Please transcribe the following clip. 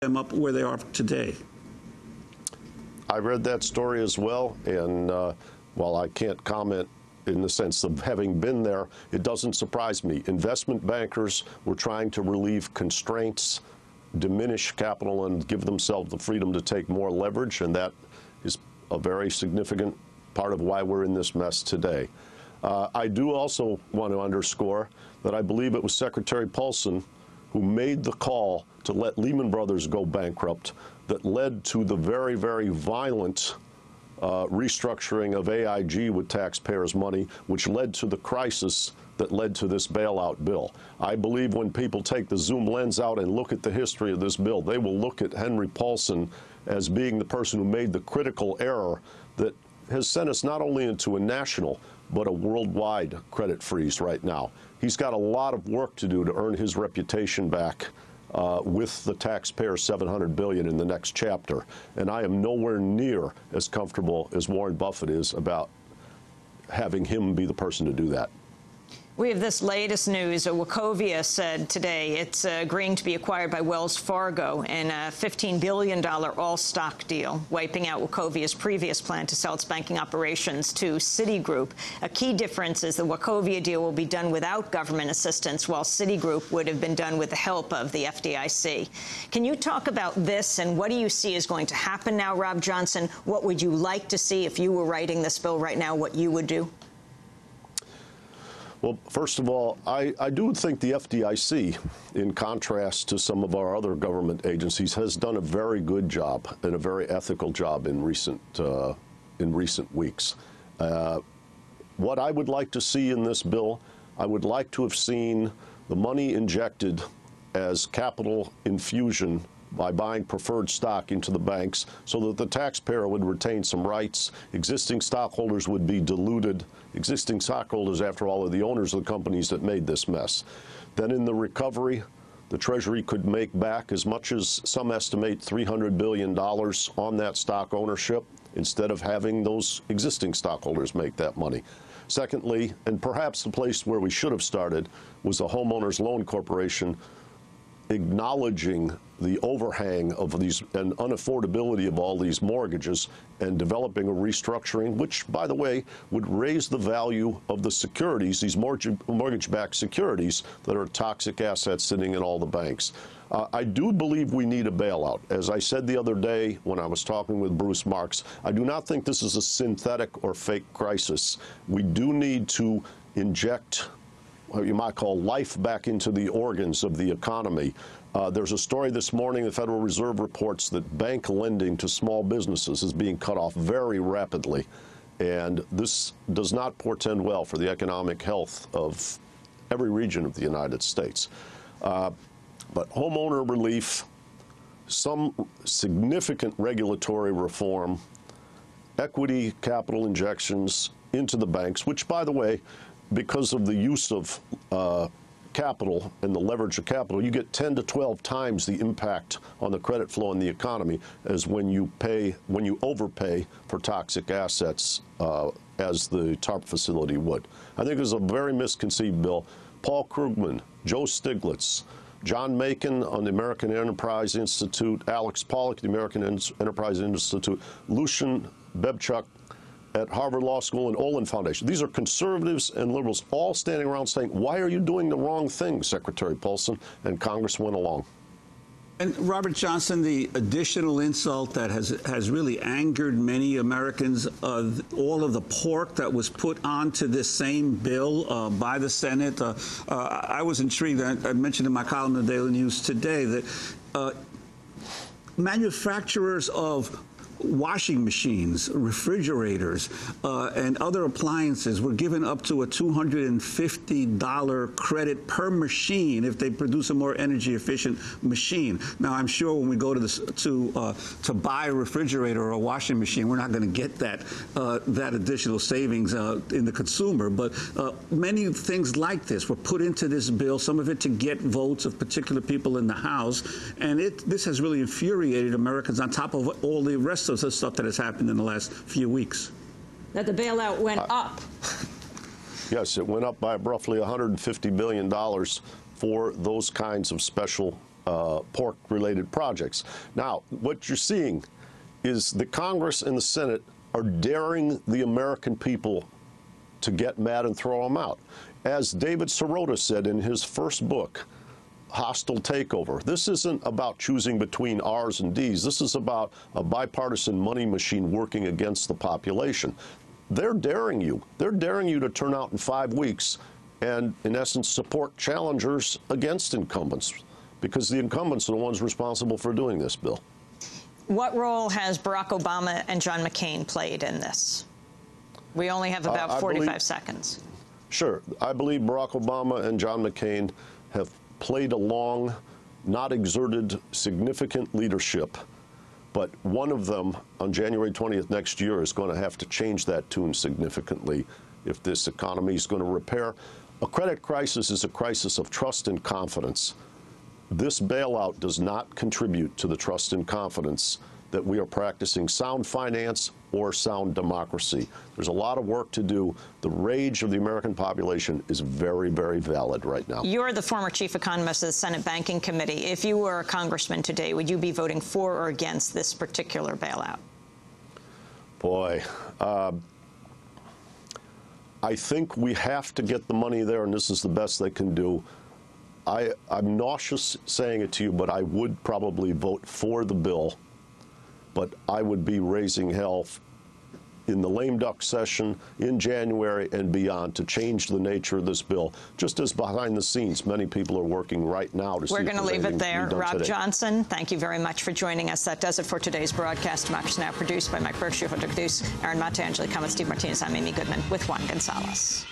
them up where they are today. I read that story as well, and while I can't comment in the sense of having been there, it doesn't surprise me. Investment bankers were trying to relieve constraints, diminish capital, and give themselves the freedom to take more leverage, and that is a very significant part of why we're in this mess today. I do also want to underscore that I believe it was Secretary Paulson who made the call to let Lehman Brothers go bankrupt that led to the very, very violent restructuring of AIG with taxpayers' money, which led to the crisis that led to this bailout bill. I believe when people take the zoom lens out and look at the history of this bill, they will look at Henry Paulson as being the person who made the critical error that has sent us not only into a national, but a worldwide credit freeze right now. He's got a lot of work to do to earn his reputation back with the taxpayer $700 billion in the next chapter. And I am nowhere near as comfortable as Warren Buffett is about having him be the person to do that. We have this latest news. Wachovia said today it's agreeing to be acquired by Wells Fargo in a $15 billion all-stock deal, wiping out Wachovia's previous plan to sell its banking operations to Citigroup. A key difference is the Wachovia deal will be done without government assistance, while Citigroup would have been done with the help of the FDIC. Can you talk about this, and what do you see is going to happen now, Rob Johnson? What would you like to see if you were writing this bill right now, what you would do? Well, first of all, I do think the FDIC, in contrast to some of our other government agencies, has done a very good job and a very ethical job in recent weeks. What I would like to see in this bill, I would like to have seen the money injected as capital infusion by buying preferred stock into the banks so that the taxpayer would retain some rights. Existing stockholders would be diluted. Existing stockholders, after all, are the owners of the companies that made this mess. Then in the recovery, the Treasury could make back as much as some estimate $300 billion on that stock ownership instead of having those existing stockholders make that money. Secondly, and perhaps the place where we should have started, was the Homeowners Loan Corporation acknowledging the overhang of these and unaffordability of all these mortgages and developing a restructuring, which, by the way, would raise the value of the securities, these mortgage-backed securities that are toxic assets sitting in all the banks. I do believe we need a bailout. As I said the other day when I was talking with Bruce Marks, I do not think this is a synthetic or fake crisis. We do need to inject what you might call life back into the organs of the economy. There's a story this morning, the Federal Reserve reports that bank lending to small businesses is being cut off very rapidly. And this does not portend well for the economic health of every region of the United States. But homeowner relief, some significant regulatory reform, equity capital injections into the banks, which, by the way, because of the use of capital and the leverage of capital, you get 10 to 12 times the impact on the credit flow in the economy as when you overpay for toxic assets as the TARP facility would. I think it was a very misconceived bill. Paul Krugman, Joe Stiglitz, John Macon on the American Enterprise Institute, Alex Pollock, the American Enterprise Institute, Lucian Bebchuk at Harvard Law School and Olin Foundation. These are conservatives and liberals all standing around saying, why are you doing the wrong thing, Secretary Paulson? And Congress went along. And Robert Johnson, the additional insult that has really angered many Americans, all of the pork that was put onto this same bill by the Senate. I was intrigued. I mentioned in my column in the Daily News today that manufacturers of washing machines, refrigerators, and other appliances were given up to a $250 credit per machine if they produce a more energy-efficient machine. Now, I'm sure when we go to buy a refrigerator or a washing machine, we're not going to get that additional savings in the consumer. But many things like this were put into this bill, some of it to get votes of particular people in the House, and this has really infuriated Americans on top of all the rest of the stuff that has happened in the last few weeks. That the bailout went up. Yes, it went up by roughly $150 billion for those kinds of special pork-related projects. Now, what you're seeing is the Congress and the Senate are daring the American people to get mad and throw them out. As David Sirota said in his first book, Hostile Takeover, this isn't about choosing between R's and D's. This is about a bipartisan money machine working against the population. They're daring you. They're daring you to turn out in 5 weeks and, in essence, support challengers against incumbents, because the incumbents are the ones responsible for doing this, Bill. What role has Barack Obama and John McCain played in this? We only have about 45 seconds. Sure. I believe Barack Obama and John McCain have played along, not exerted significant leadership, but one of them on January 20th next year is going to have to change that tune significantly if this economy is going to repair. A credit crisis is a crisis of trust and confidence. This bailout does not contribute to the trust and confidence that we are practicing sound finance or sound democracy. There's a lot of work to do. The rage of the American population is very, very valid right now. You're the former chief economist of the Senate Banking Committee. If you were a congressman today, would you be voting for or against this particular bailout? Boy, I think we have to get the money there, and this is the best they can do. I'm nauseous saying it to you, but I would probably vote for the bill. But I would be raising hell in the lame duck session in January and beyond to change the nature of this bill, just as behind the scenes many people are working right now to see if there's anything to be done today. We're going to leave it there. Rob Johnson, thank you very much for joining us. That does it for today's broadcast. Democracy Now! Produced by Mike Berkshire, Aaron Mate, Angelique Cummins, Steve Martinez. I'm Amy Goodman with Juan Gonzalez.